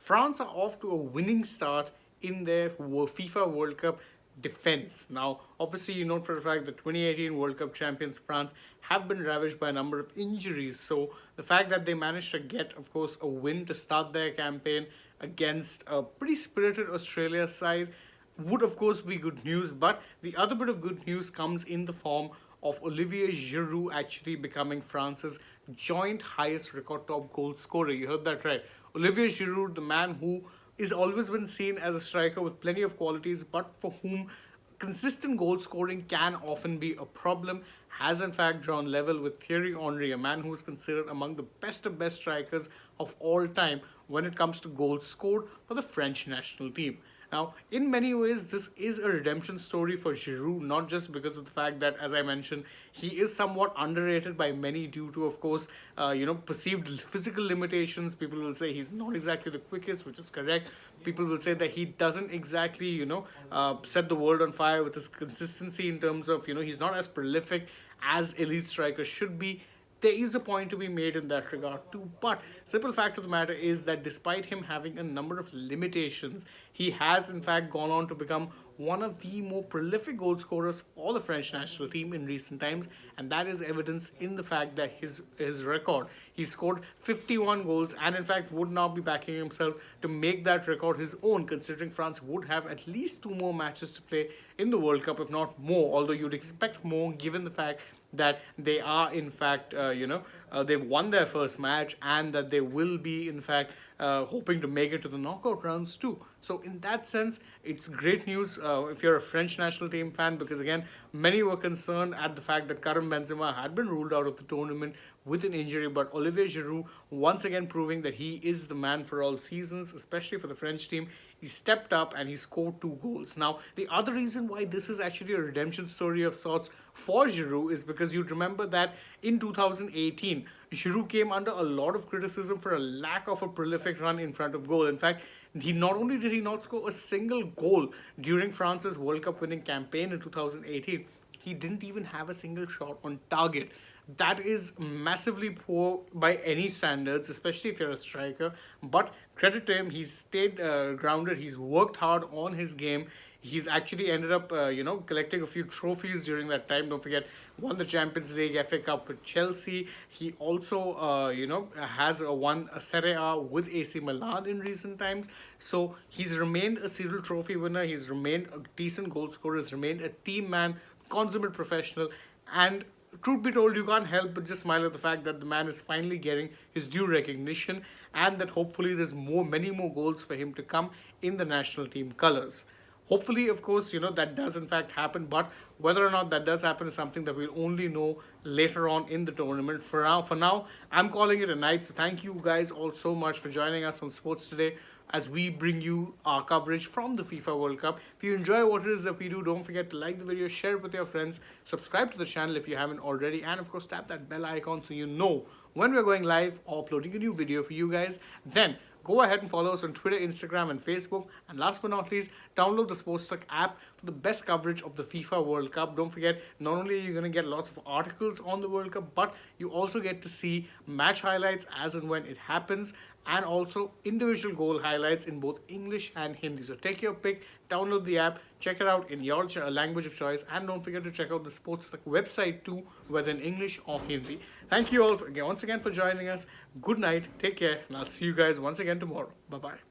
France are off to a winning start in their FIFA World Cup defense. Now, obviously, you know for a fact that 2018 World Cup champions France have been ravaged by a number of injuries. So, the fact that they managed to get, of course, a win to start their campaign against a pretty spirited Australia side would, of course, be good news. But the other bit of good news comes in the form of Olivier Giroud actually becoming France's joint highest record top goal scorer. You heard that right. Olivier Giroud, the man who is always been seen as a striker with plenty of qualities, but for whom consistent goal scoring can often be a problem, has in fact drawn level with Thierry Henry, a man who is considered among the best of best strikers of all time when it comes to goals scored for the French national team. Now, in many ways, this is a redemption story for Giroud, not just because of the fact that, as I mentioned, he is somewhat underrated by many due to, of course, perceived physical limitations. People will say he's not exactly the quickest, which is correct. People will say that he doesn't exactly, set the world on fire with his consistency in terms of, he's not as prolific as elite strikers should be. There is a point to be made in that regard too, but simple fact of the matter is that despite him having a number of limitations, he has in fact gone on to become one of the more prolific goal scorers for the French national team in recent times, and that is evidence in the fact that his record, he scored 51 goals and in fact would now be backing himself to make that record his own, considering France would have at least 2 more matches to play in the World Cup, if not more, although you'd expect more given the fact that they are in fact they've won their first match and that they will be in fact hoping to make it to the knockout rounds too. So in that sense, it's great news if you're a French national team fan, because again, many were concerned at the fact that Karim Benzema had been ruled out of the tournament with an injury, but Olivier Giroud once again proving that he is the man for all seasons, especially for the French team. He stepped up and he scored 2 goals. Now, the other reason why this is actually a redemption story of sorts for Giroud is because you remember that in 2018, Giroud came under a lot of criticism for a lack of a prolific run in front of goal. In fact, he not only did he not score a single goal during France's World Cup winning campaign in 2018, he didn't even have a single shot on target. That is massively poor by any standards, especially if you're a striker. But credit to him, he's stayed grounded. He's worked hard on his game. He's actually ended up, collecting a few trophies during that time. Don't forget, won the Champions League, FA Cup with Chelsea. He also, has won a Serie A with AC Milan in recent times. So he's remained a serial trophy winner. He's remained a decent goal scorer. He's remained a team man, consummate professional, and truth be told, you can't help but just smile at the fact that the man is finally getting his due recognition and that hopefully there's many more goals for him to come in the national team colours. Hopefully, of course, that does in fact happen, but whether or not that does happen is something that we'll only know later on in the tournament. For now, I'm calling it a night. So thank you guys all so much for joining us on Sports Today as we bring you our coverage from the FIFA World Cup. If you enjoy what it is that we do, don't forget to like the video, share it with your friends, subscribe to the channel if you haven't already, and of course tap that bell icon so you know when we're going live or uploading a new video for you guys. Then go ahead and follow us on Twitter, Instagram, and Facebook. And last but not least, download the AajTak app for the best coverage of the FIFA World Cup. Don't forget, not only are you going to get lots of articles on the World Cup, but you also get to see match highlights as and when it happens, and also individual goal highlights in both English and Hindi. So take your pick, download the app, check it out in your language of choice, and don't forget to check out the AajTak website too, whether in English or Hindi. Thank you all once again for joining us. Good night, take care, and I'll see you guys once again tomorrow. Bye-bye.